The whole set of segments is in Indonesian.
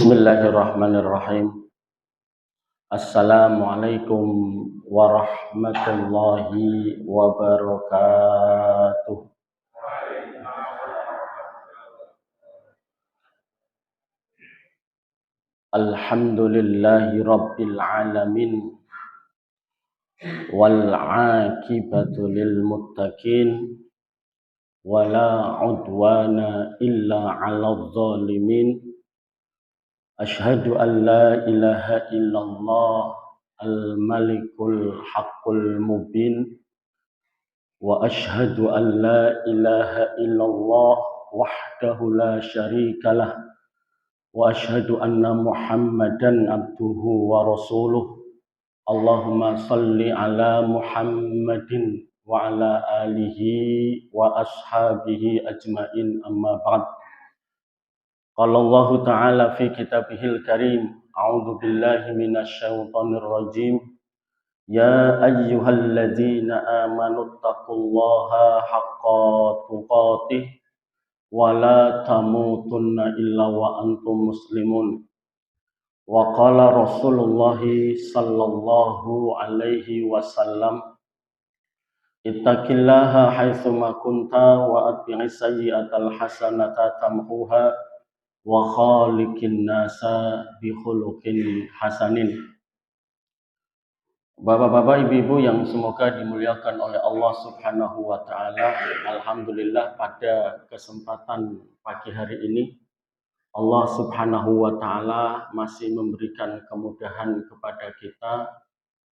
Bismillahirrahmanirrahim. Assalamualaikum warahmatullahi wabarakatuh. Alhamdulillahi rabbil alamin. Wal aqibatu lil muttaqin. Wala udwana illa 'alal zalimin. Asyhadu an la ilaha illallah al-malikul haqqul mubin wa asyhadu an la ilaha illallah wahdahu la syarikalah wa asyhadu anna muhammadan abduhu wa rasuluh. Allahumma salli ala muhammadin wa ala alihi wa ashabihi ajmain, amma ba'd. Qala Allah Ta'ala fi kitabihil karim, a'udzu billahi minasyaitonir rajim. Ya ayyuhalladzina amanu taqullaha haqqa tuqatih wa la tamutunna illa wa antum muslimun. Wa qala Rasulullah sallallahu alaihi wasallam, ittaqillaha haitsu ma kunta wa atbi'is sayyi'atal hasanata tamhuha wa khaliqin nasa bi khuluqin hasanin. Bapak-bapak, ibu-ibu yang semoga dimuliakan oleh Allah Subhanahu wa taala, alhamdulillah pada kesempatan pagi hari ini Allah Subhanahu wa taala masih memberikan kemudahan kepada kita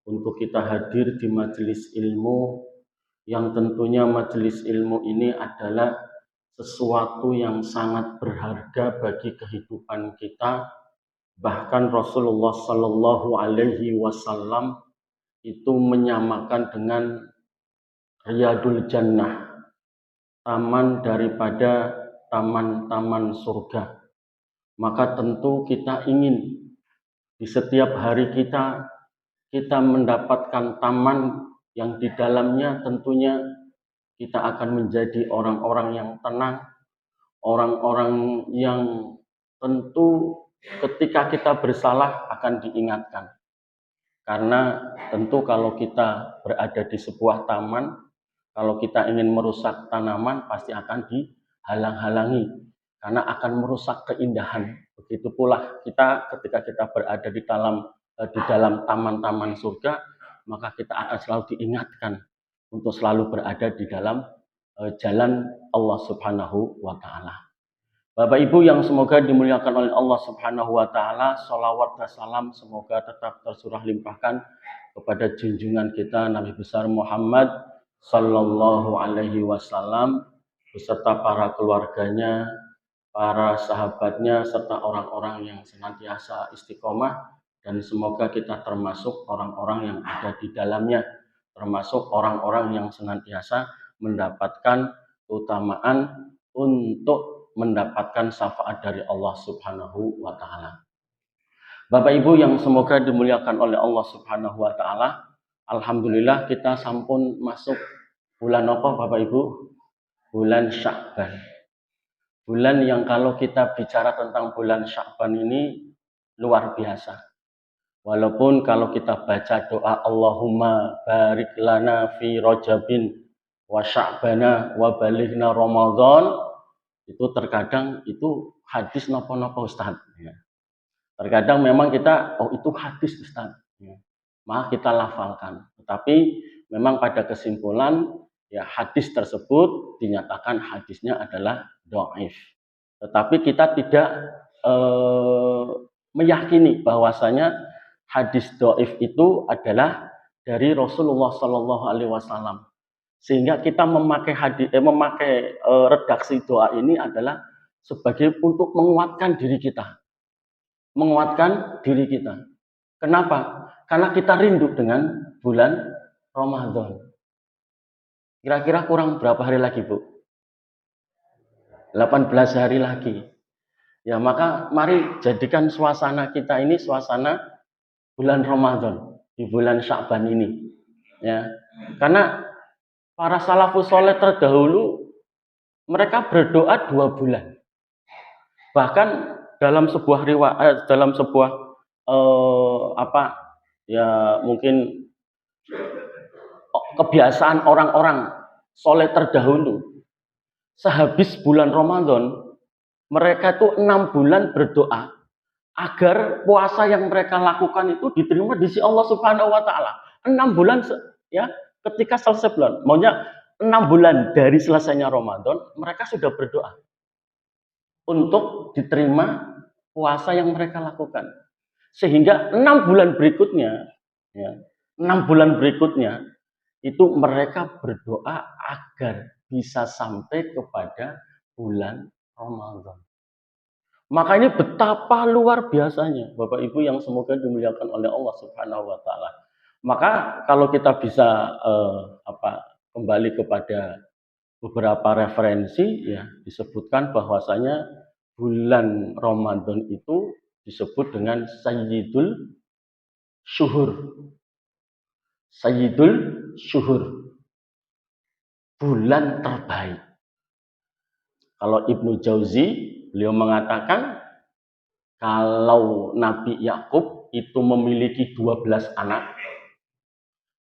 untuk kita hadir di majelis ilmu, yang tentunya majelis ilmu ini adalah sesuatu yang sangat berharga bagi kehidupan kita. Bahkan Rasulullah Sallallahu Alaihi Wasallam itu menyamakan dengan Riyadul Jannah, taman daripada taman-taman surga. Maka tentu kita ingin di setiap hari kita mendapatkan taman yang di dalamnya tentunya kita akan menjadi orang-orang yang tenang, orang-orang yang tentu ketika kita bersalah akan diingatkan. Karena tentu kalau kita berada di sebuah taman, kalau kita ingin merusak tanaman pasti akan dihalang-halangi karena akan merusak keindahan. Begitu pula kita ketika kita berada di dalam taman-taman surga, maka kita akan selalu diingatkan untuk selalu berada di dalam jalan Allah Subhanahu wa taala. Bapak Ibu yang semoga dimuliakan oleh Allah Subhanahu wa taala, sholawat dan salam semoga tetap tercurah limpahkan kepada junjungan kita Nabi besar Muhammad sallallahu alaihi wasallam beserta para keluarganya, para sahabatnya serta orang-orang yang senantiasa istiqomah, dan semoga kita termasuk orang-orang yang ada di dalamnya, termasuk orang-orang yang senantiasa mendapatkan keutamaan untuk mendapatkan syafaat dari Allah Subhanahu wa taala. Bapak Ibu yang semoga dimuliakan oleh Allah Subhanahu wa taala, alhamdulillah kita sampun masuk bulan apa Bapak Ibu? Bulan Sya'ban. Bulan yang kalau kita bicara tentang bulan Sya'ban ini luar biasa. Walaupun kalau kita baca doa Allahumma barik lana fi Rajabin wa Sya'bana wa balighna Ramadan, itu terkadang itu hadis napa-napa Ustaz. Ya. Terkadang memang kita, itu hadis Ustaz. Ya. Maka kita lafalkan. Tetapi memang pada kesimpulan ya hadis tersebut dinyatakan hadisnya adalah dhaif. Tetapi kita tidak meyakini bahwasanya hadis dhaif itu adalah dari Rasulullah Shallallahu Alaihi Wasallam, sehingga kita memakai redaksi doa ini adalah sebagai untuk menguatkan diri kita, Kenapa? Karena kita rindu dengan bulan Ramadan. Kira-kira kurang berapa hari lagi, Bu? 18 hari lagi. Ya, maka mari jadikan suasana kita ini suasana bulan Ramadan, di bulan Sya'ban ini. Ya. Karena para salafus soleh terdahulu mereka berdoa 2 bulan. Bahkan dalam sebuah dalam sebuah mungkin kebiasaan orang-orang soleh terdahulu, sehabis bulan Ramadan mereka itu 6 bulan berdoa agar puasa yang mereka lakukan itu diterima di sisi Allah Subhanahu wa taala. 6 bulan ya, ketika selesai bulan, maunya 6 bulan dari selesainya Ramadan, mereka sudah berdoa untuk diterima puasa yang mereka lakukan. Sehingga 6 bulan berikutnya, ya, 6 bulan berikutnya itu mereka berdoa agar bisa sampai kepada bulan Ramadan. Maka ini betapa luar biasanya Bapak Ibu yang semoga dimuliakan oleh Allah Subhanahu wa taala. Maka kalau kita bisa kembali kepada beberapa referensi, ya disebutkan bahwasanya bulan Ramadan itu disebut dengan Sayyidul Syuhur. Sayyidul Syuhur. Bulan terbaik. Kalau Ibnu Jauzi, beliau mengatakan kalau Nabi Yakub itu memiliki 12 anak,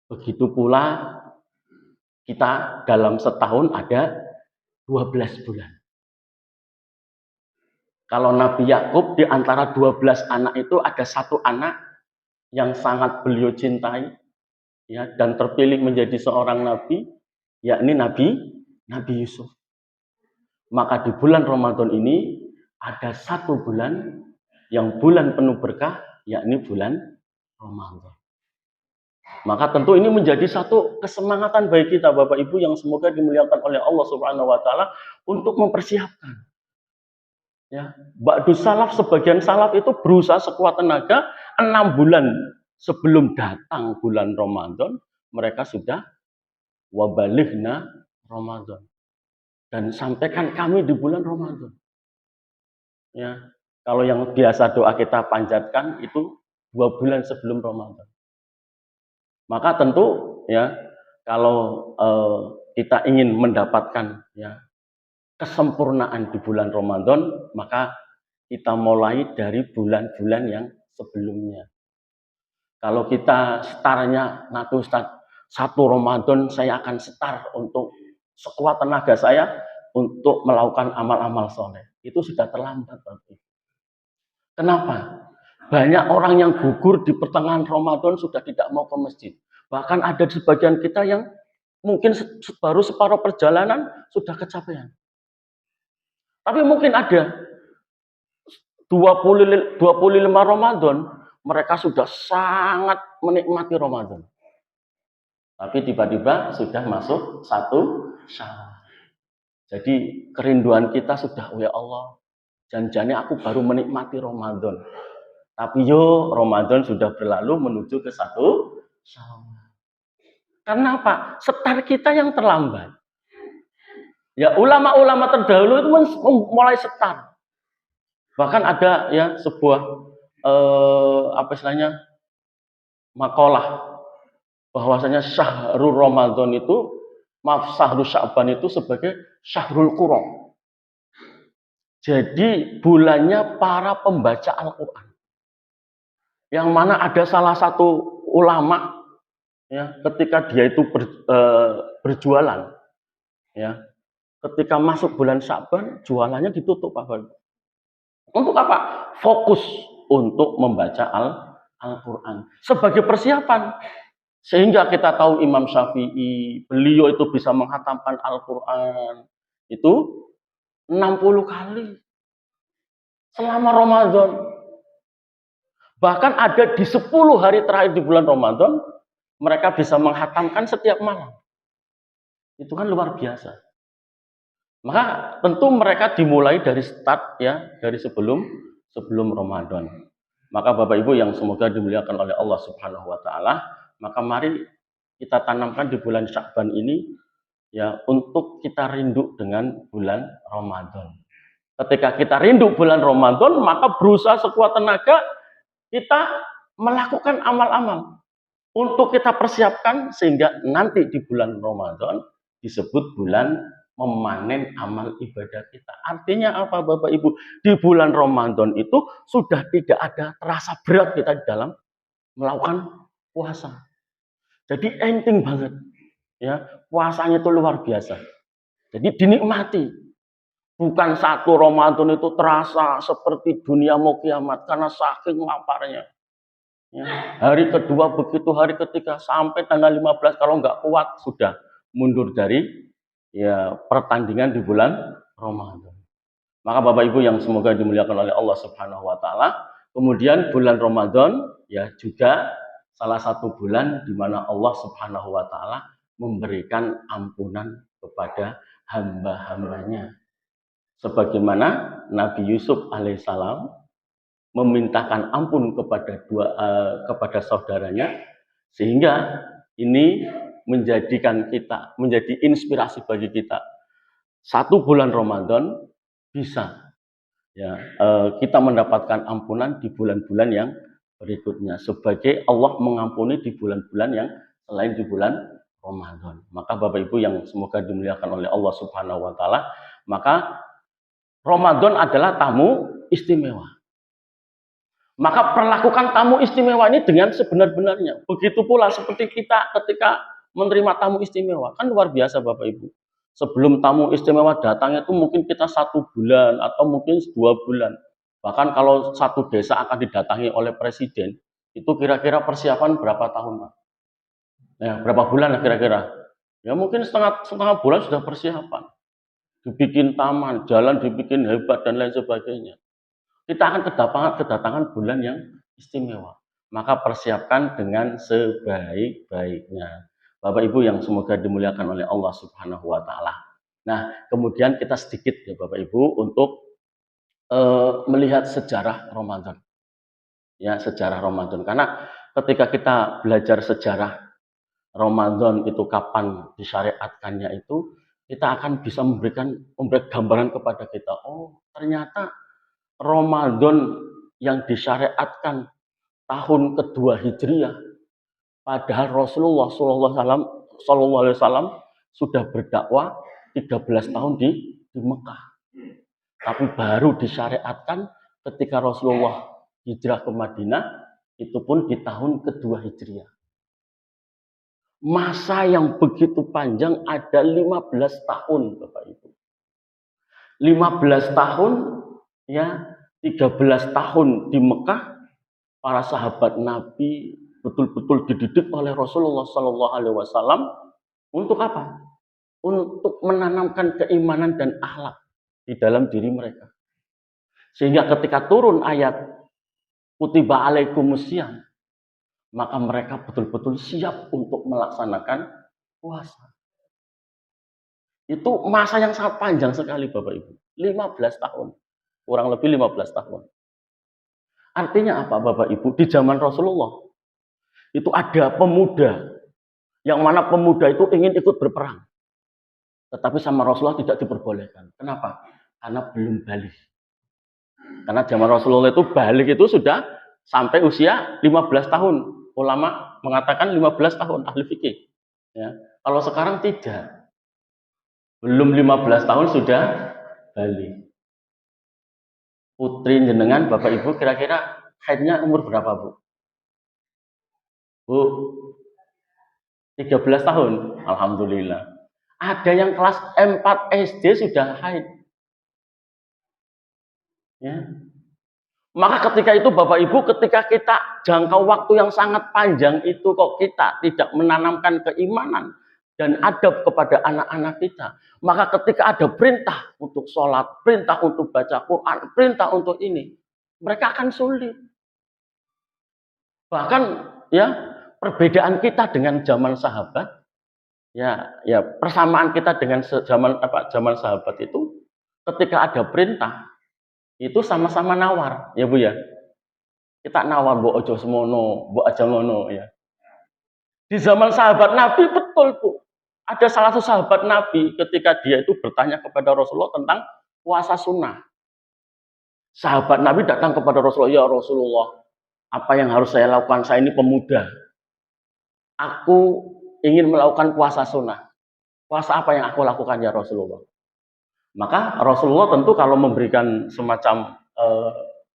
begitu pula kita dalam setahun ada 12 bulan. Kalau Nabi Yakub di antara 12 anak itu ada satu anak yang sangat beliau cintai, ya, dan terpilih menjadi seorang nabi, yakni Nabi Yusuf. Maka di bulan Ramadan ini ada satu bulan yang bulan penuh berkah, yakni bulan Ramadan. Maka tentu ini menjadi satu kesemangatan bagi kita Bapak Ibu yang semoga dimuliakan oleh Allah Subhanahu wa taala untuk mempersiapkan. Ya, ba'du salaf, sebagian salaf itu berusaha sekuat tenaga 6 bulan sebelum datang bulan Ramadan, mereka sudah wabalighna Ramadan. Dan sampaikan kami di bulan Ramadan. Ya, kalau yang biasa doa kita panjatkan itu 2 bulan sebelum Ramadan. Maka tentu ya, kalau kita ingin mendapatkan ya kesempurnaan di bulan Ramadan, maka kita mulai dari bulan-bulan yang sebelumnya. Kalau kita startnya, nanti Ustaz, 1 Ramadan saya akan start untuk sekuat tenaga saya untuk melakukan amal-amal soleh. Itu sudah terlambat, Bapak. Kenapa? Banyak orang yang gugur di pertengahan Ramadan sudah tidak mau ke masjid. Bahkan ada di sebagian kita yang mungkin baru separuh perjalanan sudah kecapean. Tapi mungkin ada 25 Ramadan, mereka sudah sangat menikmati Ramadan. Tapi tiba-tiba sudah masuk 1 Syawal. Jadi kerinduan kita sudah, oh ya Allah, janjinya aku baru menikmati Ramadan. Tapi Ramadan sudah berlalu menuju ke 1 Syawal. Karena apa? Start kita yang terlambat. Ya, ulama-ulama terdahulu itu mulai start. Bahkan ada ya sebuah makalah bahwasanya syahrul Ramadan itu, syahrul Sya'ban itu sebagai syahrul Qur'an. Jadi bulannya para pembaca Al-Qur'an. Yang mana ada salah satu ulama ya, ketika dia itu berjualan ya. Ketika masuk bulan Sya'ban, jualannya ditutup, Pak. Untuk apa? Fokus untuk membaca Al-Qur'an sebagai persiapan. Sehingga kita tahu Imam Syafi'i, beliau itu bisa menghatamkan Al-Qur'an itu 60 kali selama Ramadan. Bahkan ada di 10 hari terakhir di bulan Ramadan, mereka bisa menghatamkan setiap malam. Itu kan luar biasa. Maka tentu mereka dimulai dari start ya, dari sebelum Ramadan. Maka Bapak Ibu yang semoga dimuliakan oleh Allah Subhanahu wa taala, maka mari kita tanamkan di bulan Sya'ban ini ya, untuk kita rindu dengan bulan Ramadan. Ketika kita rindu bulan Ramadan, maka berusaha sekuat tenaga kita melakukan amal-amal untuk kita persiapkan sehingga nanti di bulan Ramadan disebut bulan memanen amal ibadah kita. Artinya apa Bapak Ibu? Di bulan Ramadan itu sudah tidak ada terasa berat kita di dalam melakukan puasa. Jadi enteng banget. Ya, puasanya itu luar biasa. Jadi dinikmati. Bukan satu Ramadan itu terasa seperti dunia mau kiamat karena saking laparnya. Ya, hari kedua begitu, hari ketiga sampai tanggal 15 kalau nggak kuat sudah mundur dari ya pertandingan di bulan Ramadan. Maka Bapak Ibu yang semoga dimuliakan oleh Allah Subhanahu wa taala, kemudian bulan Ramadan ya juga salah satu bulan di mana Allah Subhanahu wa taala memberikan ampunan kepada hamba-hambanya. Sebagaimana Nabi Yusuf alaihissalam memintakan ampun kepada saudaranya, sehingga ini menjadi inspirasi bagi kita. Satu bulan Ramadan bisa ya kita mendapatkan ampunan di bulan-bulan yang berikutnya, sebagai Allah mengampuni di bulan-bulan yang selain di bulan Ramadan. Maka Bapak Ibu yang semoga dimuliakan oleh Allah Subhanahu wa taala, maka Ramadan adalah tamu istimewa. Maka perlakukan tamu istimewa ini dengan sebenar-benarnya. Begitu pula seperti kita ketika menerima tamu istimewa. Kan luar biasa Bapak Ibu. Sebelum tamu istimewa datang itu mungkin kita 1 bulan atau mungkin 2 bulan. Bahkan kalau satu desa akan didatangi oleh presiden, itu kira-kira persiapan berapa tahun Pak? Ya, berapa bulan kira-kira? Ya mungkin setengah bulan sudah persiapan. Dibikin taman, jalan dibikin hebat dan lain sebagainya. Kita akan kedatangan bulan yang istimewa. Maka persiapkan dengan sebaik-baiknya. Bapak Ibu yang semoga dimuliakan oleh Allah Subhanahu wa taala. Nah, kemudian kita sedikit ya Bapak Ibu untuk melihat sejarah Ramadan. Ya, sejarah Ramadan. Karena ketika kita belajar sejarah Ramadan itu kapan disyariatkannya itu, kita akan bisa memberikan gambaran kepada kita. Oh, ternyata Ramadan yang disyariatkan tahun kedua Hijriah, padahal Rasulullah Sallallahu Alaihi Wasallam sudah berdakwah 13 tahun di Mekah. Tapi baru disyariatkan ketika Rasulullah hijrah ke Madinah, itu pun di tahun kedua Hijriah. Masa yang begitu panjang ada 15 tahun Bapak Ibu. 15 tahun ya, 13 tahun di Mekah, para sahabat Nabi betul-betul dididik oleh Rasulullah Sallallahu Alaihi Wasallam untuk apa? Untuk menanamkan keimanan dan akhlak di dalam diri mereka. Sehingga ketika turun ayat kutiba alaikumusiyam, maka mereka betul-betul siap untuk melaksanakan puasa. Itu masa yang sangat panjang sekali Bapak Ibu. 15 tahun. Kurang lebih 15 tahun. Artinya apa Bapak Ibu? Di zaman Rasulullah itu ada pemuda, yang mana pemuda itu ingin ikut berperang. Tetapi sama Rasulullah tidak diperbolehkan. Kenapa? Karena belum balik. Karena zaman Rasulullah itu balik itu sudah sampai usia 15 tahun. Ulama mengatakan 15 tahun, ahli fikih. Ya. Kalau sekarang tidak. Belum 15 tahun sudah balik. Putri jenengan, Bapak Ibu, kira-kira haidnya umur berapa, Bu? Bu, 13 tahun. Alhamdulillah. Ada yang kelas 4 SD sudah haid. Ya. Maka ketika itu Bapak Ibu, ketika kita jangkau waktu yang sangat panjang itu kok kita tidak menanamkan keimanan dan adab kepada anak-anak kita. Maka ketika ada perintah untuk sholat, perintah untuk baca Quran, perintah untuk ini, mereka akan sulit. Bahkan ya perbedaan kita dengan zaman sahabat, ya persamaan kita dengan zaman sahabat itu, ketika ada perintah itu sama-sama nawar, ya Bu ya. Kita nawar mbok ojo semono, mbok aja ngono ya. Di zaman sahabat Nabi betul Bu. Ada salah satu sahabat Nabi ketika dia itu bertanya kepada Rasulullah tentang puasa sunnah. Sahabat Nabi datang kepada Rasulullah, ya Rasulullah, apa yang harus saya lakukan? Saya ini pemuda. Aku ingin melakukan puasa sunnah. Puasa apa yang aku lakukan ya Rasulullah? Maka Rasulullah tentu kalau memberikan semacam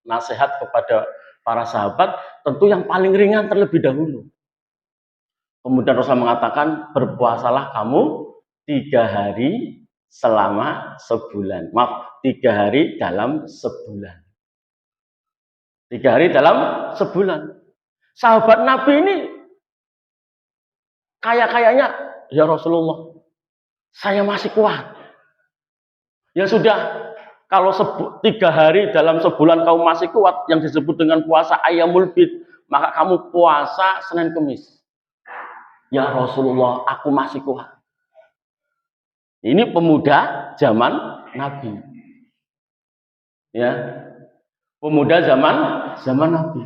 nasihat kepada para sahabat, tentu yang paling ringan terlebih dahulu. Kemudian Rasulullah mengatakan, berpuasalah kamu 3 hari selama sebulan. Maaf, 3 hari dalam sebulan. 3 hari dalam sebulan. Sahabat Nabi ini kayaknya, ya Rasulullah, saya masih kuat. Ya sudah, kalau 3 hari dalam sebulan kamu masih kuat, yang disebut dengan puasa Ayyamul Bid, maka kamu puasa Senin Kemis. Ya Rasulullah, aku masih kuat. Ini pemuda zaman Nabi. Ya, pemuda zaman Nabi.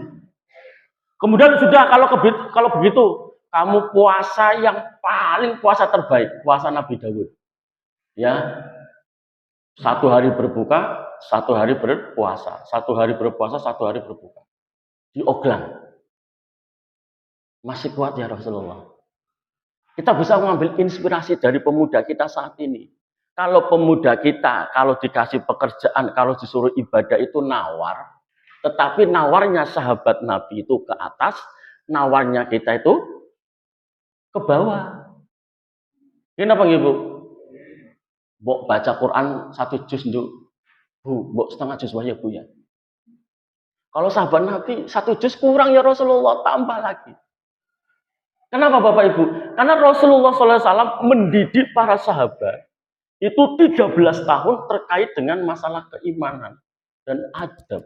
Kemudian sudah kalau begitu, kamu puasa yang paling puasa terbaik, puasa Nabi Dawud. Ya, 1 hari berbuka, 1 hari berpuasa, 1 hari berpuasa, 1 hari berbuka. Di Oglan. Masih kuat ya Rasulullah. Kita bisa mengambil inspirasi dari pemuda kita saat ini. Kalau pemuda kita, kalau dikasih pekerjaan, kalau disuruh ibadah itu nawar. Tetapi nawarnya sahabat Nabi itu ke atas, nawarnya kita itu ke bawah. Kenapa Bu? Mbok baca Quran 1 juz nduk. Bu, mbok setengah juz wae ya Bu ya. Kalau sahabat Nabi 1 juz kurang ya Rasulullah, tambah lagi. Kenapa Bapak Ibu? Karena Rasulullah SAW mendidik para sahabat itu 13 tahun terkait dengan masalah keimanan dan adab.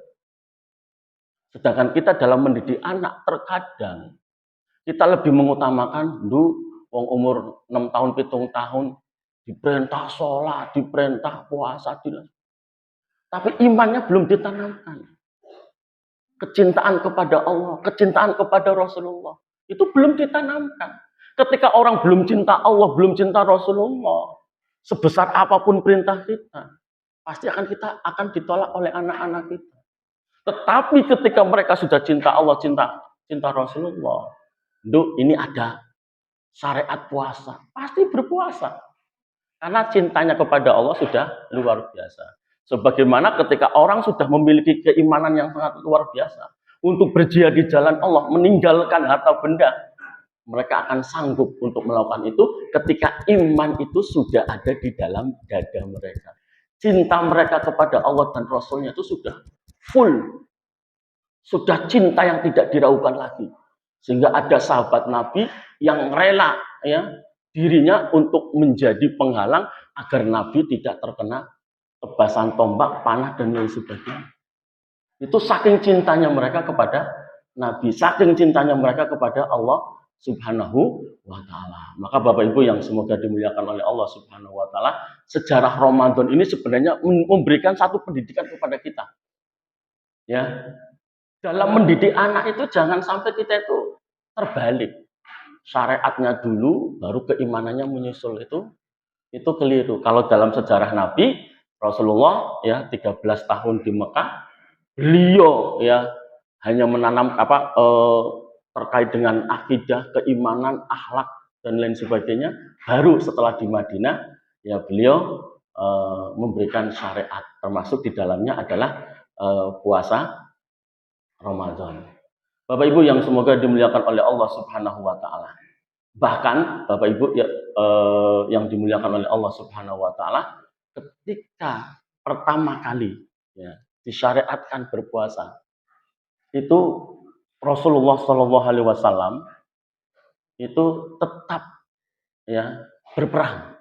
Sedangkan kita dalam mendidik anak terkadang kita lebih mengutamakan wong umur 6 tahun, 7 tahun diperintah sholat, diperintah puasa, tapi imannya belum ditanamkan. Kecintaan kepada Allah, kecintaan kepada Rasulullah itu belum ditanamkan. Ketika orang belum cinta Allah, belum cinta Rasulullah, sebesar apapun perintah kita, pasti akan ditolak oleh anak-anak kita. Tetapi ketika mereka sudah cinta Allah, cinta Rasulullah, ini ada syariat puasa, pasti berpuasa. Karena cintanya kepada Allah sudah luar biasa. Sebagaimana ketika orang sudah memiliki keimanan yang sangat luar biasa, untuk berjihad di jalan Allah, meninggalkan harta benda, mereka akan sanggup untuk melakukan itu ketika iman itu sudah ada di dalam dada mereka. Cinta mereka kepada Allah dan Rasulnya itu sudah full. Sudah cinta yang tidak diragukan lagi. Sehingga ada sahabat Nabi yang rela dirinya untuk menjadi penghalang agar Nabi tidak terkena tebasan tombak, panah, dan lain sebagainya. Itu saking cintanya mereka kepada Nabi, saking cintanya mereka kepada Allah Subhanahu wa Ta'ala. Maka Bapak Ibu yang semoga dimuliakan oleh Allah Subhanahu wa Ta'ala, sejarah Ramadan ini sebenarnya memberikan satu pendidikan kepada kita. Ya, dalam mendidik anak itu jangan sampai kita itu terbalik. Syariatnya dulu, baru keimanannya menyusul, itu keliru. Kalau dalam sejarah Nabi, Rasulullah 13 tahun di Mekah, beliau hanya menanam terkait dengan akidah, keimanan, akhlak, dan lain sebagainya. Baru setelah di Madinah, beliau memberikan syariat, termasuk di dalamnya adalah puasa Ramadan. Bapak Ibu yang semoga dimuliakan oleh Allah Subhanahu wa Ta'ala. Bahkan Bapak Ibu yang dimuliakan oleh Allah Subhanahu wa Ta'ala, ketika pertama kali disyariatkan berpuasa, itu Rasulullah Shallallahu Alaihi Wasallam itu tetap berperang.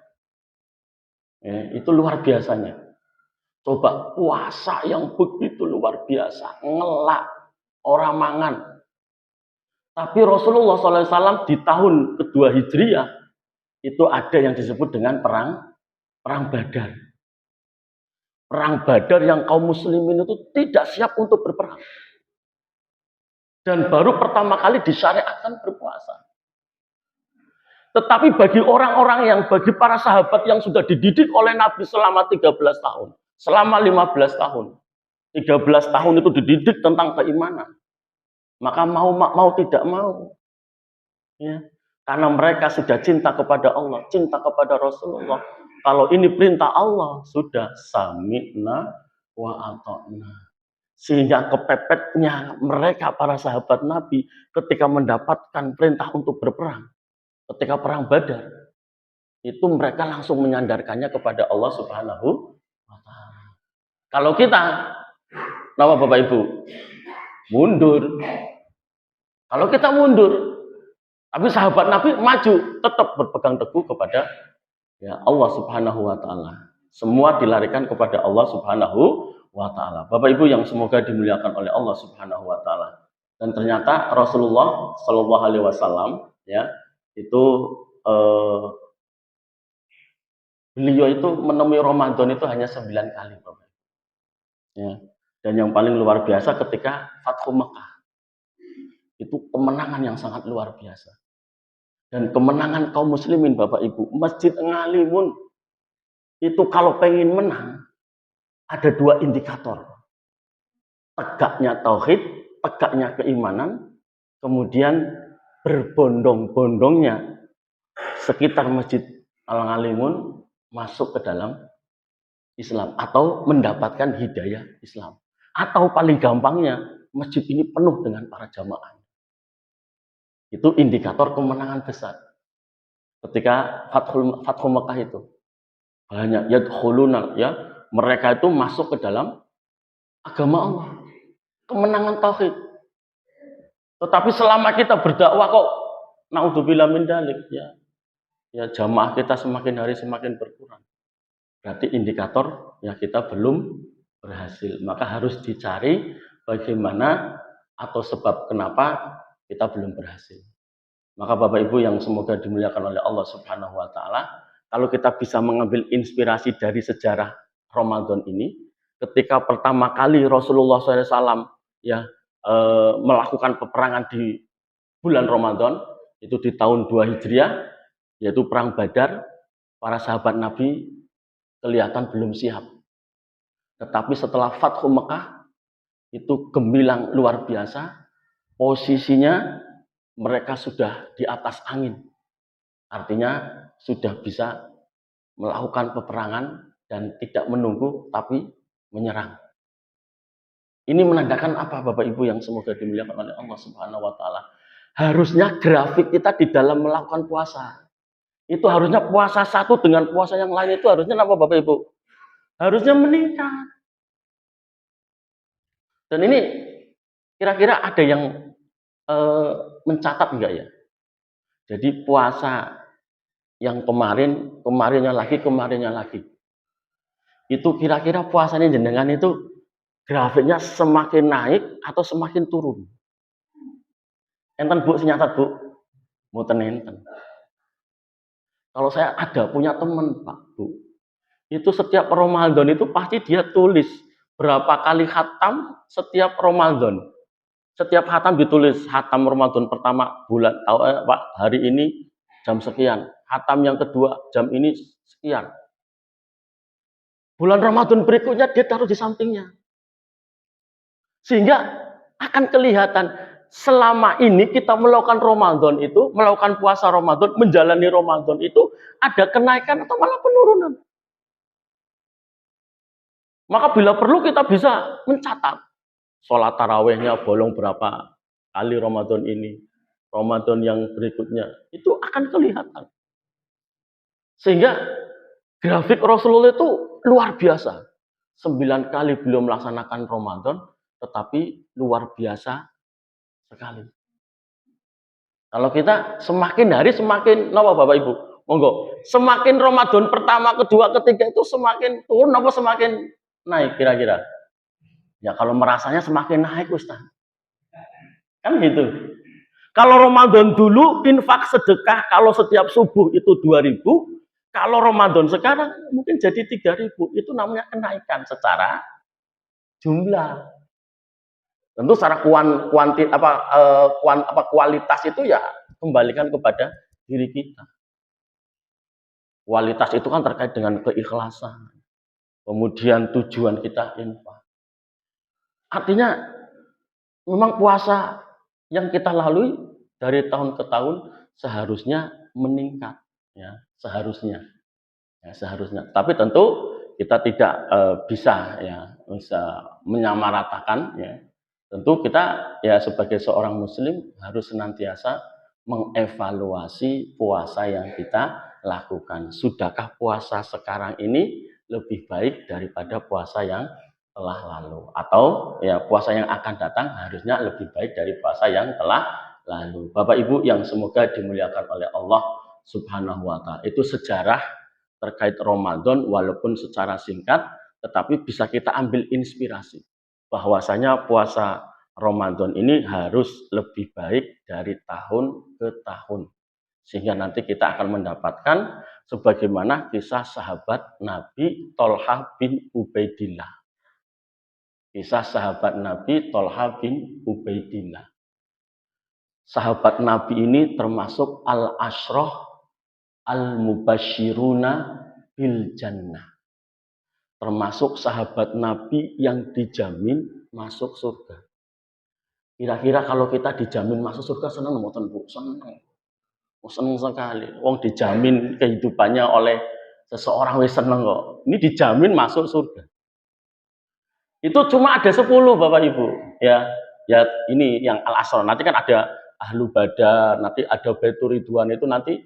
Itu luar biasanya. Coba puasa yang begitu luar biasa, ngelak, orang mangan. Tapi Rasulullah SAW di tahun kedua Hijriah itu ada yang disebut dengan perang Badar. Perang Badar yang kaum muslimin itu tidak siap untuk berperang. Dan baru pertama kali disyariatkan berpuasa. Tetapi bagi bagi para sahabat yang sudah dididik oleh Nabi selama 13 tahun, selama 15 tahun, 13 tahun itu dididik tentang keimanan. Maka mau tidak mau, Karena mereka sudah cinta kepada Allah, cinta kepada Rasulullah. Kalau ini perintah Allah, sudah sami'na wa ata'na. Sehingga kepepetnya mereka para sahabat Nabi ketika mendapatkan perintah untuk berperang, ketika perang Badar, itu mereka langsung menyandarkannya kepada Allah Subhanahu wa taala. Kalau kita, nama Bapak Ibu, mundur. Kalau kita mundur, tapi sahabat Nabi maju, tetap berpegang teguh kepada ya Allah Subhanahu wa taala. Semua dilarikan kepada Allah Subhanahu wa taala. Bapak Ibu yang semoga dimuliakan oleh Allah Subhanahu wa taala. Dan ternyata Rasulullah Shallallahu alaihi wasallam ya, itu beliau itu menemui Ramadan itu hanya 9 kali, Bapak. Ya. Dan yang paling luar biasa ketika Fathu Mekah. Itu kemenangan yang sangat luar biasa. Dan kemenangan kaum muslimin, Bapak Ibu, Masjid Ngalimun itu kalau pengen menang ada 2 indikator. Tegaknya tauhid, tegaknya keimanan, kemudian berbondong-bondongnya sekitar Masjid Al-Ngalimun masuk ke dalam Islam atau mendapatkan hidayah Islam. Atau paling gampangnya masjid ini penuh dengan para jamaah. Itu indikator kemenangan besar. Ketika Fathu Mekah itu banyak yadkhuluna, ya, mereka itu masuk ke dalam agama Allah. Kemenangan tauhid. Tetapi selama kita berdakwah kok naudzubillah min dzalik, ya jamaah kita semakin hari semakin berkurang. Berarti indikator ya kita belum berhasil. Maka harus dicari bagaimana atau sebab kenapa kita belum berhasil. Maka Bapak Ibu yang semoga dimuliakan oleh Allah Subhanahu wa taala, kalau kita bisa mengambil inspirasi dari sejarah Ramadan ini, ketika pertama kali Rasulullah SAW ya melakukan peperangan di bulan Ramadan, itu di tahun 2 Hijriah, yaitu perang Badar, para sahabat Nabi kelihatan belum siap. Tetapi setelah Fathu Mekah, itu gemilang luar biasa, posisinya mereka sudah di atas angin. Artinya sudah bisa melakukan peperangan dan tidak menunggu tapi menyerang. Ini menandakan apa Bapak Ibu yang semoga dimuliakan oleh Allah Subhanahu wa taala? Harusnya grafik kita di dalam melakukan puasa. Itu harusnya puasa satu dengan puasa yang lain itu harusnya apa Bapak Ibu? Harusnya meningkat. Dan ini kira-kira ada yang mencatat enggak ya? Jadi puasa yang kemarinnya lagi. Itu kira-kira puasanya jenengan itu grafiknya semakin naik atau semakin turun? Enten Bu, senyatat Bu? Mboten enten. Kalau saya ada punya teman Pak Bu, itu setiap Ramadan itu pasti dia tulis berapa kali khatam setiap Ramadan. Setiap khatam ditulis, khatam Ramadan pertama bulan Pak hari ini jam sekian, khatam yang kedua jam ini sekian. Bulan Ramadan berikutnya dia taruh di sampingnya. Sehingga akan kelihatan selama ini kita melakukan Ramadan itu, melakukan puasa Ramadan, menjalani Ramadan itu ada kenaikan atau malah penurunan. Maka bila perlu kita bisa mencatat sholat tarawehnya bolong berapa kali Ramadan ini, Ramadan yang berikutnya, itu akan kelihatan. Sehingga grafik Rasulullah itu luar biasa. 9 kali beliau melaksanakan Ramadan, tetapi luar biasa sekali. Kalau kita semakin hari semakin, apa Bapak Ibu? Monggo, semakin Ramadan pertama, kedua, ketiga itu semakin turun apa semakin naik kira-kira? Ya kalau merasanya semakin naik Ustaz. Kan gitu. Kalau Ramadan dulu infak sedekah kalau setiap subuh itu 2.000, kalau Ramadan sekarang mungkin jadi 3.000. Itu namanya kenaikan secara jumlah. Tentu secara kualitas itu ya kembalikan kepada diri kita. Kualitas itu kan terkait dengan keikhlasan. Kemudian tujuan kita infak. Artinya memang puasa yang kita lalui dari tahun ke tahun seharusnya meningkat, ya, seharusnya. Ya, seharusnya. Tapi tentu kita tidak bisa menyamaratakan, ya. Tentu kita ya sebagai seorang muslim harus senantiasa mengevaluasi puasa yang kita lakukan. Sudahkah puasa sekarang ini lebih baik daripada puasa yang telah lalu? Atau ya puasa yang akan datang harusnya lebih baik dari puasa yang telah lalu. Bapak Ibu yang semoga dimuliakan oleh Allah Subhanahu wa taala. Itu sejarah terkait Ramadan walaupun secara singkat tetapi bisa kita ambil inspirasi bahwasanya puasa Ramadan ini harus lebih baik dari tahun ke tahun. Sehingga nanti kita akan mendapatkan sebagaimana kisah sahabat Nabi Tolha bin Ubaidillah. Kisah sahabat Nabi Tolha bin Ubaidillah. Sahabat Nabi ini termasuk al-asyrah al-mubasyiruna bil jannah. Termasuk sahabat Nabi yang dijamin masuk surga. Kira-kira kalau kita dijamin masuk surga senang mboten Bu? Senang. Oh, senang sekali. Wong dijamin kehidupannya oleh seseorang wis seneng kok. Ini dijamin masuk surga. Itu cuma ada 10 Bapak Ibu, ya. Ya ini yang al-asr. Nanti kan ada ahlu badar, nanti ada baitur ridwan itu nanti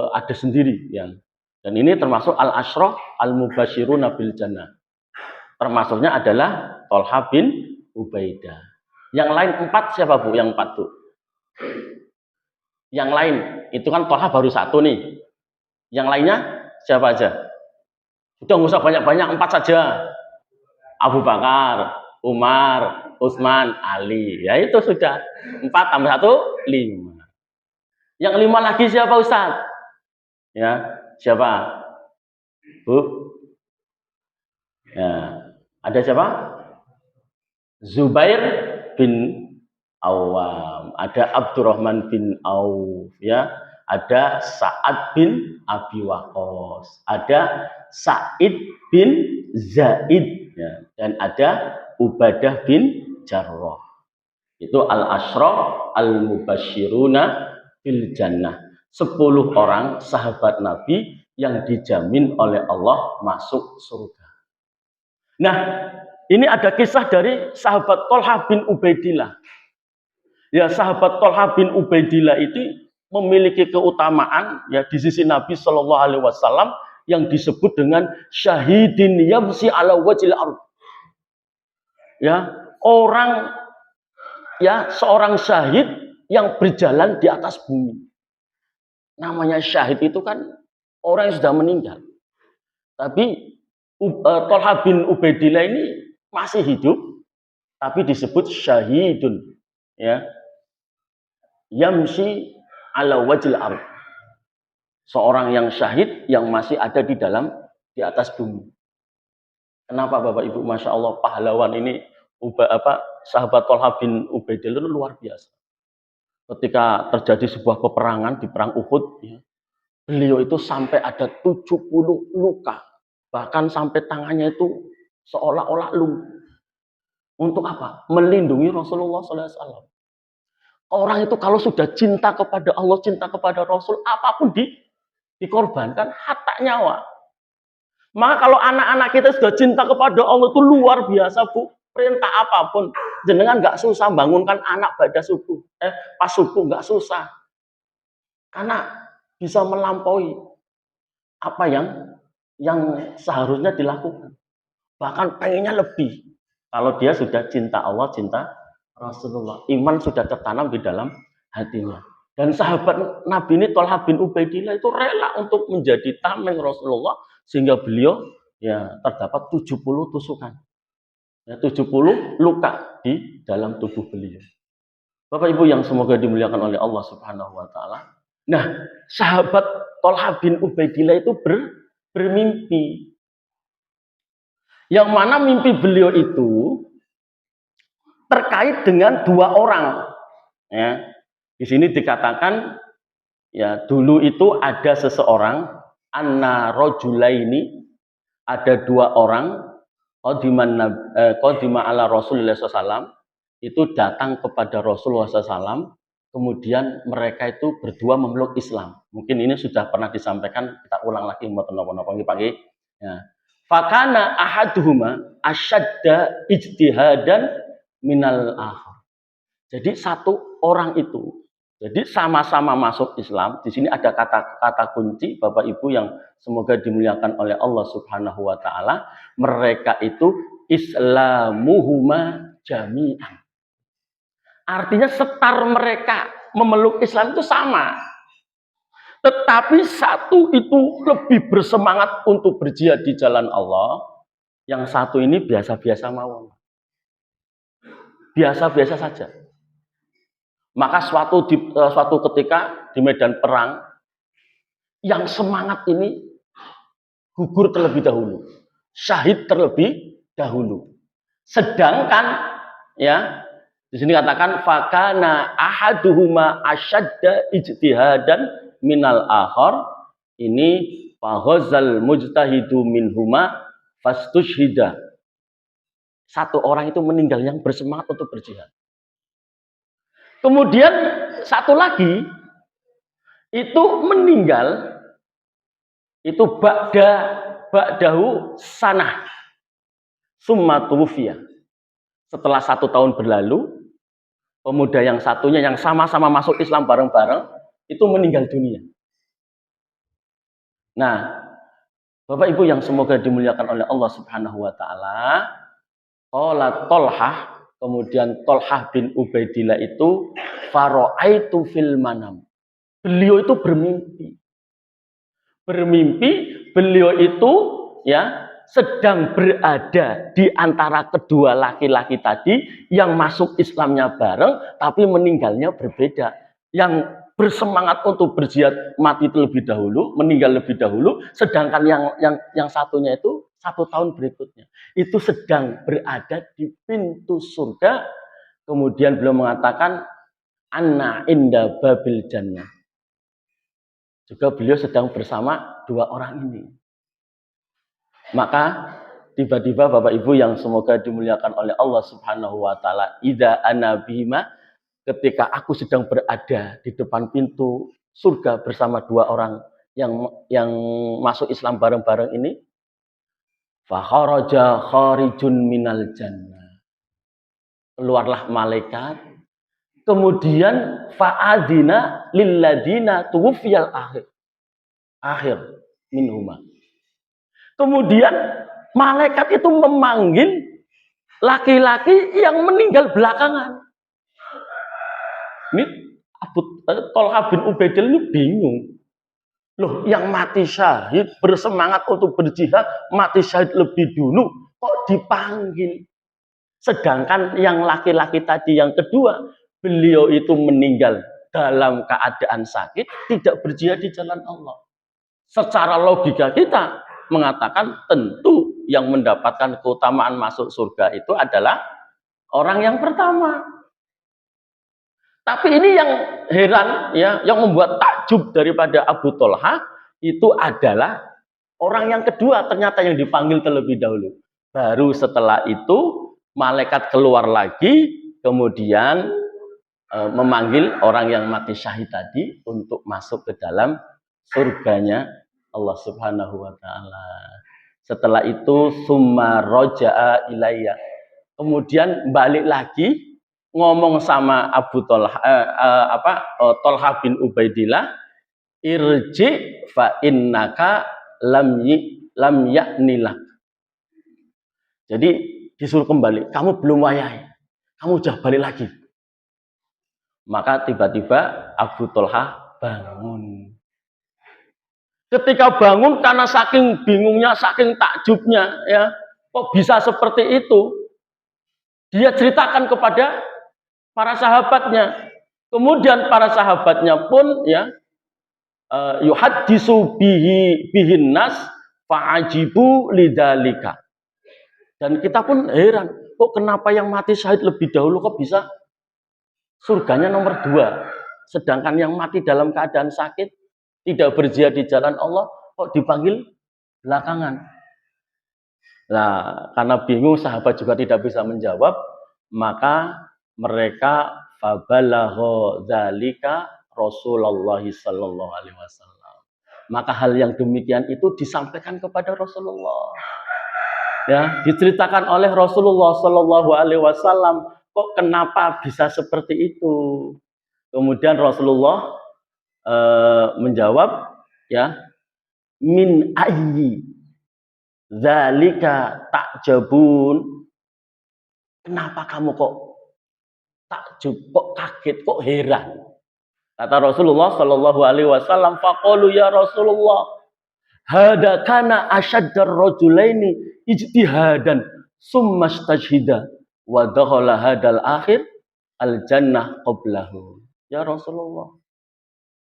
ada sendiri yang. Dan ini termasuk al-asyrah al-mubasyiruna bil jannah. Termasuknya adalah Tolha bin Ubaidah. Yang lain 4 siapa Bu? Yang 4 Bu. Yang lain itu kan Tolha baru 1 nih. Yang lainnya siapa aja? Udah nggak usah banyak-banyak, 4 saja. Abu Bakar, Umar, Utsman, Ali. Ya itu sudah 4 tambah 1 5. Yang 5 lagi siapa Ustaz? Ya, siapa? Bu? Ya, ada siapa? Zubair bin Awam, ada Abdurrahman bin Auf, ya, ada Sa'ad bin Abi Waqqas, ada Sa'id bin Zaid, ya, dan ada Ubadah bin Jarrah. Itu al-asyrah al-mubasyiruna bil jannah. 10 orang sahabat Nabi yang dijamin oleh Allah masuk surga. Nah, ini ada kisah dari sahabat Tolha bin Ubaidillah. Ya, sahabat Tolha bin Ubaidillah itu memiliki keutamaan ya di sisi Nabi Shallallahu Alaihi Wasallam yang disebut dengan syahidin yamsi ala wajil ard. Ya, orang ya seorang syahid yang berjalan di atas bumi. Namanya syahid itu kan orang yang sudah meninggal. Tapi Tolha bin Ubaidillah ini masih hidup, tapi disebut syahidun, ya, yamsi ala wajil ard. Seorang yang syahid yang masih ada di atas bumi. Kenapa Bapak Ibu? Masya Allah pahlawan ini sahabat Tolha bin Ubaidillah itu luar biasa. Ketika terjadi sebuah peperangan di perang Uhud, ya, beliau itu sampai ada 70 luka. Bahkan sampai tangannya itu seolah-olah lumpuh. Untuk apa? Melindungi Rasulullah SAW. Orang itu kalau sudah cinta kepada Allah, cinta kepada Rasul, apapun dikorbankan, hatta nyawa. Maka kalau anak-anak kita sudah cinta kepada Allah itu luar biasa Bu. Perintah apapun, jenengan nggak susah bangunkan anak pada subuh. Pas subuh nggak susah. Karena bisa melampaui apa yang seharusnya dilakukan. Bahkan pengennya lebih. Kalau dia sudah cinta Allah, cinta Rasulullah. Iman sudah tertanam di dalam hatinya. Dan sahabat Nabi ini Tolha bin Ubaidillah itu rela untuk menjadi tameng Rasulullah. Sehingga beliau ya terdapat 70 tusukan. Ya, 70 luka di dalam tubuh beliau. Bapak Ibu yang semoga dimuliakan oleh Allah Subhanahu wa taala. Nah, sahabat Tolha bin Ubaidillah itu bermimpi. Yang mana mimpi beliau itu terkait dengan 2 orang. Ya. Di sini dikatakan ya dulu itu ada seseorang anna rajulaini, ada 2 orang qadima ala Rasulullah SAW, itu datang kepada Rasulullah SAW kemudian mereka itu berdua memeluk Islam. Mungkin ini sudah pernah disampaikan, kita ulang lagi mboten napa-napa nggih Pak nggih. Ya. Fakana ahaduhuma asyadda ijtihadan minal akhar. Jadi satu orang itu, jadi sama-sama masuk Islam. Di sini ada kata kunci, Bapak Ibu yang semoga dimuliakan oleh Allah Subhanahu wa taala. Mereka itu islamuhuma jami'an. Artinya setar mereka memeluk Islam itu sama. Tetapi satu itu lebih bersemangat untuk berjihad di jalan Allah. Yang satu ini biasa-biasa mawon. Biasa-biasa saja. Maka suatu ketika di medan perang, yang semangat ini gugur terlebih dahulu, syahid terlebih dahulu. Sedangkan ya di sini katakan fakana ahaduhuma asyadda ijtihadan minal akhar, ini faghazal mujtahidu minhuma fastushhida. Satu orang itu meninggal yang bersemangat untuk berjihad. Kemudian satu lagi itu meninggal itu ba'dahu sanah summa tuwfiya. Setelah 1 tahun berlalu, pemuda yang satunya yang sama-sama masuk Islam bareng-bareng itu meninggal dunia. Nah, Bapak Ibu yang semoga dimuliakan oleh Allah Subhanahu wa taala, qala Tolhah, kemudian Tolhah bin Ubaidillah itu fara'aitu fil manam. Beliau itu bermimpi. Bermimpi beliau itu ya sedang berada di antara kedua laki-laki tadi yang masuk Islamnya bareng tapi meninggalnya berbeda. Yang bersemangat untuk berjihad mati terlebih dahulu, meninggal lebih dahulu, sedangkan yang satunya itu 1 tahun berikutnya itu sedang berada di pintu surga. Kemudian beliau mengatakan anna inda babil jannah. Juga beliau sedang bersama 2 orang ini. Maka tiba-tiba Bapak Ibu yang semoga dimuliakan oleh Allah Subhanahu wa taala, idza ana bihima, ketika aku sedang berada di depan pintu surga bersama 2 orang yang masuk Islam bareng-bareng ini, fa kharaja kharijun minal jannah. Keluarlah malaikat, kemudian fa'adzina lilladina tuwfiyal akhir minhuma. Kemudian malaikat itu memanggil laki-laki yang meninggal belakangan. Ini Tolhah bin Ubaidillah ini bingung. Loh, yang mati syahid bersemangat untuk berjihad, mati syahid lebih dulu, kok dipanggil? Sedangkan yang laki-laki tadi yang kedua, beliau itu meninggal dalam keadaan sakit, tidak berjihad di jalan Allah. Secara logika kita mengatakan tentu yang mendapatkan keutamaan masuk surga itu adalah orang yang pertama. Tapi ini yang heran ya, yang membuat takjub daripada Abu Tolhah itu adalah orang yang kedua ternyata yang dipanggil terlebih dahulu. Baru setelah itu malaikat keluar lagi, kemudian memanggil orang yang mati syahid tadi untuk masuk ke dalam surganya Allah Subhanahu wa taala. Setelah itu summa roja'a ilayya. Kemudian balik lagi ngomong sama Abu Tolhah Tolhah bin Ubaidillah, irji fa innaka lam ya'nilak. Jadi disuruh kembali, kamu belum wayai, kamu udah balik lagi. Maka tiba-tiba Abu Tolhah bangun. Ketika bangun karena saking bingungnya, saking takjubnya, ya, kok bisa seperti itu? Dia ceritakan kepada para sahabatnya. Kemudian para sahabatnya pun ya yuhaddisu bihin nas fa'ajibu lidzalika. Dan kita pun heran, kok kenapa yang mati syahid lebih dahulu kok bisa surganya nomor 2, sedangkan yang mati dalam keadaan sakit tidak berjihad di jalan Allah kok dipanggil belakangan. Nah, karena bingung sahabat juga tidak bisa menjawab, maka mereka Fabalagha dzalika Rasulullah sallallahu alaihi wasallam. Maka hal yang demikian itu disampaikan kepada Rasulullah. Ya, diceritakan oleh Rasulullah sallallahu alaihi wasallam, kok kenapa bisa seperti itu? Kemudian Rasulullah menjawab, ya, min ayyi dzalika ta'jabun. Kenapa kamu kok takjub, kok kaget, kok heran? Kata Rasulullah sallallahu alaihi wasallam, faqalu ya Rasulullah, hada kana asyaddar rajulaini ijtihadan summa istajhida wa dakhala hadal akhir al jannah qablahu. Ya Rasulullah,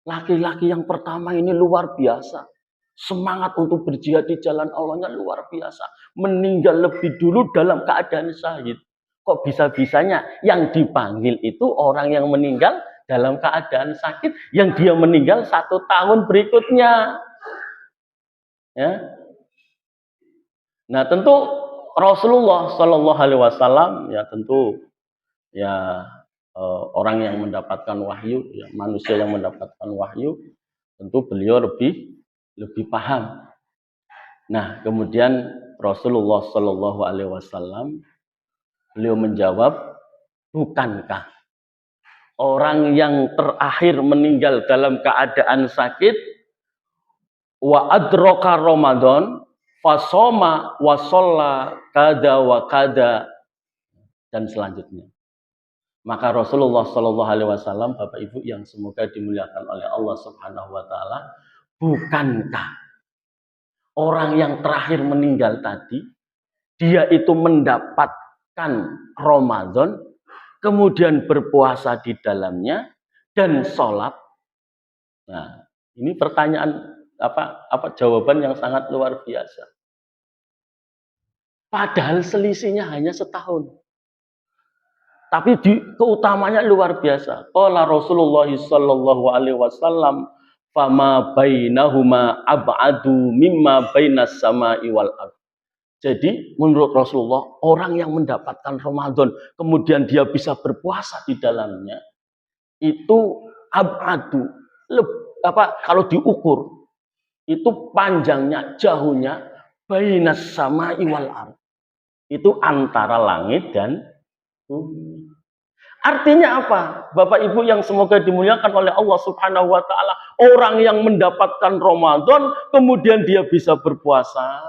laki-laki yang pertama ini luar biasa. Semangat untuk berjihad di jalan Allahnya luar biasa. Meninggal lebih dulu dalam keadaan syahid. Kok bisa-bisanya yang dipanggil itu orang yang meninggal dalam keadaan sakit, yang dia meninggal 1 tahun berikutnya. Ya. Nah, tentu Rasulullah Shallallahu Alaihi Wasallam ya tentu ya orang yang mendapatkan wahyu, ya, manusia yang mendapatkan wahyu, tentu beliau lebih paham. Nah, kemudian Rasulullah Shallallahu Alaihi Wasallam beliau menjawab, bukankah orang yang terakhir meninggal dalam keadaan sakit wa adroka Ramadan fasoma wa sholla kada wa kada dan selanjutnya. Maka Rasulullah Shallallahu Alaihi Wasallam, Bapak Ibu yang semoga dimuliakan oleh Allah Subhanahu Wa Taala, bukankah orang yang terakhir meninggal tadi, dia itu mendapatkan Ramadan, kemudian berpuasa di dalamnya dan sholat. Nah, ini pertanyaan apa jawaban yang sangat luar biasa. Padahal selisihnya hanya setahun. Tapi keutamanya luar biasa. Qala Rasulullah sallallahu alaihi wasallam, "Fama bainahuma ab'adu mimma bainas sama'i wal ardh." Jadi menurut Rasulullah, orang yang mendapatkan Ramadan kemudian dia bisa berpuasa di dalamnya, itu ab'adu, kalau diukur itu panjangnya, jauhnya bainas sama'i wal ardh. Itu antara langit dan bumi. Artinya apa? Bapak Ibu yang semoga dimuliakan oleh Allah Subhanahu wa taala, orang yang mendapatkan Ramadan kemudian dia bisa berpuasa,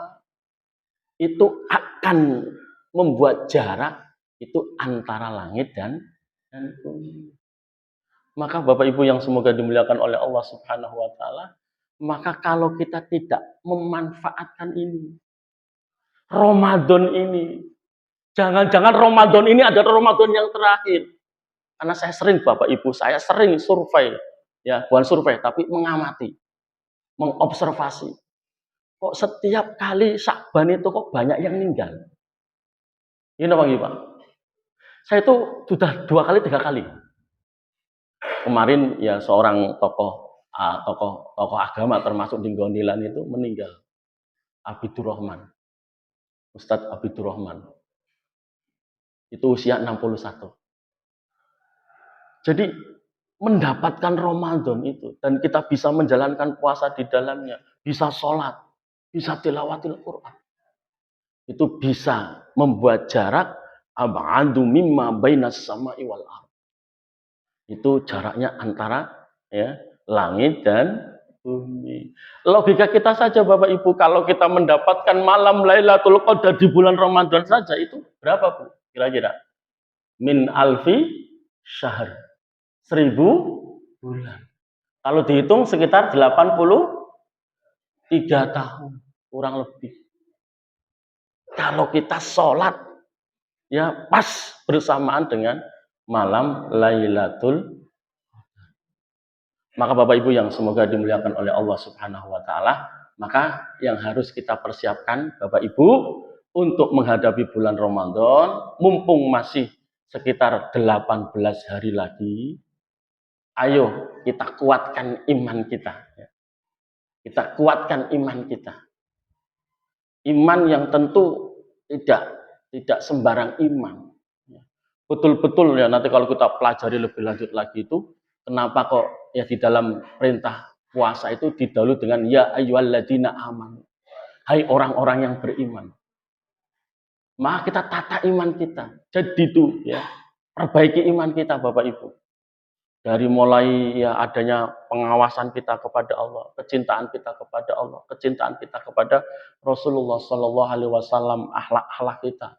itu akan membuat jarak itu antara langit dan bumi. Maka Bapak Ibu yang semoga dimuliakan oleh Allah Subhanahu wa taala, maka kalau kita tidak memanfaatkan ini, Ramadan ini, jangan-jangan Ramadan ini adalah Ramadan yang terakhir. Karena saya sering, Bapak Ibu, saya sering survei, ya, bukan survei, tapi mengamati, mengobservasi. Kok setiap kali Syakban itu kok banyak yang meninggal? Ini Pak. Saya itu sudah 2 kali, 3 kali. Kemarin ya seorang tokoh agama termasuk di Gondilan itu meninggal. Abidurrahman. Ustadz Abidurrahman. Itu usia 61. Jadi mendapatkan Ramadan itu dan kita bisa menjalankan puasa di dalamnya, bisa sholat, bisa tilawatil Quran, itu bisa membuat jarak ab'adu mimma bainas sama'i wal ardh. Itu jaraknya antara ya langit dan bumi. Logika kita saja Bapak Ibu, kalau kita mendapatkan malam Lailatul Qadar di bulan Ramadan saja itu berapa Bu? Kira-kira min alfi syahr, 1000 bulan. Kalau dihitung sekitar 83 tahun kurang lebih. Kalau kita sholat ya pas bersamaan dengan malam Lailatul. Maka Bapak Ibu yang semoga dimuliakan oleh Allah Subhanahu wa taala, maka yang harus kita persiapkan Bapak Ibu untuk menghadapi bulan Ramadan, mumpung masih sekitar 18 hari lagi, ayo kita kuatkan iman kita. Kita kuatkan iman kita. Iman yang tentu tidak sembarang iman. betul-betul ya nanti kalau kita pelajari lebih lanjut lagi itu kenapa kok ya di dalam perintah puasa itu didahului dengan ya ayyuhalladzina amanu. Hai orang-orang yang beriman. Maka kita tata iman kita. Jadi itu ya, perbaiki iman kita Bapak Ibu. Dari mulai ya adanya pengawasan kita kepada Allah, kecintaan kita kepada Allah, kecintaan kita kepada Rasulullah Shallallahu Alaihi Wasallam, akhlak-akhlak kita.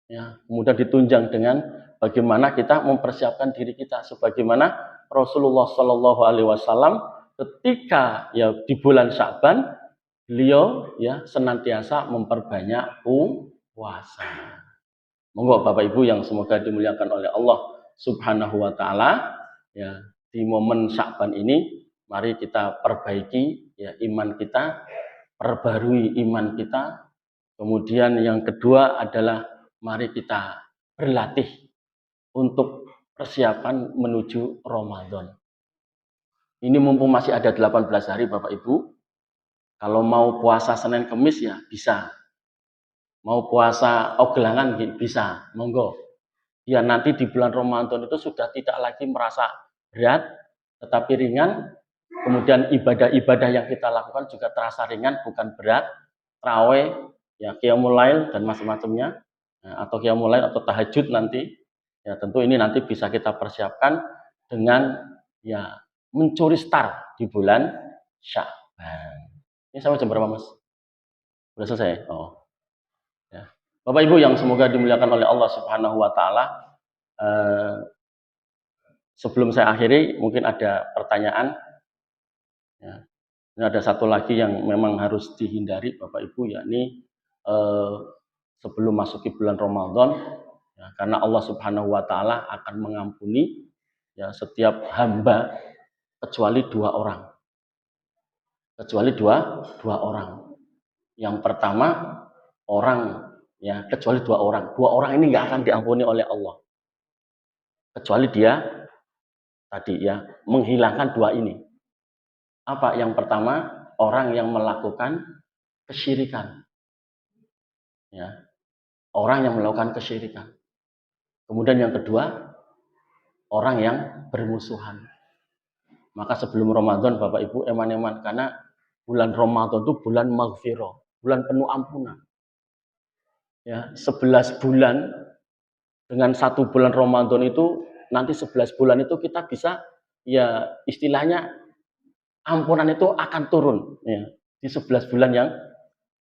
Ya, kemudian ditunjang dengan bagaimana kita mempersiapkan diri kita sebagaimana Rasulullah Shallallahu Alaihi Wasallam ketika ya di bulan Sya'ban beliau ya senantiasa memperbanyak puasa. Monggo Bapak Ibu yang semoga dimuliakan oleh Allah Subhanahu wa taala, ya di momen Sya'ban ini mari kita perbaiki ya iman kita, perbarui iman kita. Kemudian yang kedua adalah mari kita berlatih untuk persiapan menuju Ramadan. Ini mumpung masih ada 18 hari Bapak Ibu. Kalau mau puasa Senin Kemis ya bisa. Mau puasa Ogelangan bisa, monggo. Ya nanti di bulan Ramadan itu sudah tidak lagi merasa berat, tetapi ringan. Kemudian ibadah-ibadah yang kita lakukan juga terasa ringan, bukan berat. Tarawih, ya qiyamul lail dan macam-macamnya, atau qiyamul lail atau tahajud nanti. Ya tentu ini nanti bisa kita persiapkan dengan ya mencuri start di bulan Sya'ban. Ini sampai jam berapa Mas? Sudah selesai? Oh. Ya. Bapak Ibu yang semoga dimuliakan oleh Allah Subhanahu wa taala, sebelum saya akhiri mungkin ada pertanyaan. Ya. Ini ada satu lagi yang memang harus dihindari Bapak Ibu, yakni sebelum masuki bulan Ramadan, ya, karena Allah Subhanahu wa taala akan mengampuni ya setiap hamba kecuali dua orang. Kecuali dua orang. Yang pertama orang ya kecuali dua orang. Dua orang ini nggak akan diampuni oleh Allah. Kecuali dia tadi ya menghilangkan dua ini. Apa? Yang pertama orang yang melakukan kesyirikan. Ya. Orang yang melakukan kesyirikan. Kemudian yang kedua orang yang bermusuhan. Maka sebelum Ramadan Bapak Ibu eman-eman karena bulan Ramadan itu bulan maghfirah, bulan penuh ampunan. Ya, 11 bulan dengan satu bulan Ramadan itu nanti 11 bulan itu kita bisa ya istilahnya ampunan itu akan turun ya di 11 bulan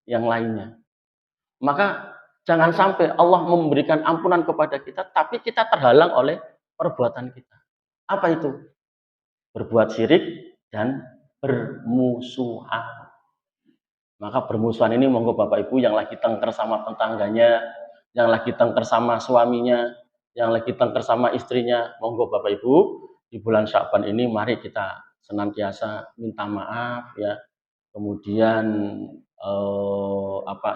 yang lainnya. Maka jangan sampai Allah memberikan ampunan kepada kita tapi kita terhalang oleh perbuatan kita. Apa itu? Berbuat syirik dan bermusuhan. Maka bermusuhan ini monggo Bapak Ibu yang lagi tengker sama tetangganya, yang lagi tengker sama suaminya, yang lagi tengker sama istrinya, monggo Bapak Ibu di bulan Sya'ban ini mari kita senantiasa minta maaf ya. Kemudian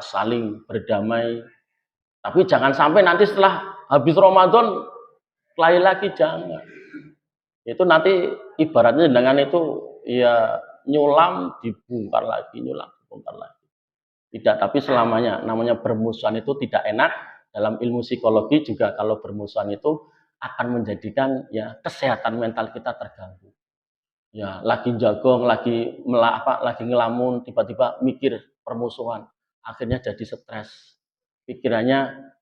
saling berdamai. Tapi jangan sampai nanti setelah habis Ramadan lagi jangan. Itu nanti ibaratnya dengan itu ya nyulam dibongkar lagi, nyulam dibongkar lagi. Tidak, tapi selamanya namanya bermusuhan itu tidak enak. Dalam ilmu psikologi juga kalau bermusuhan itu akan menjadikan ya kesehatan mental kita terganggu. Ya, lagi jagong, lagi ngelamun, tiba-tiba mikir permusuhan, akhirnya jadi stres. Pikirannya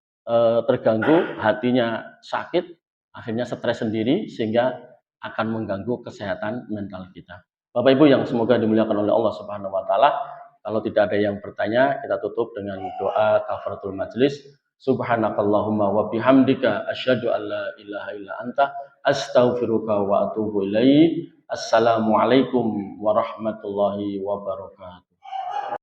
terganggu, hatinya sakit, akhirnya stres sendiri sehingga akan mengganggu kesehatan mental kita. Bapak Ibu yang semoga dimuliakan oleh Allah Subhanahu wa taala, kalau tidak ada yang bertanya, kita tutup dengan doa kafaratul majlis. Subhanakallahumma wa bihamdika asyhadu an la ilaha illa anta astaghfiruka wa atubu ilaik. Assalamualaikum warahmatullahi wabarakatuh.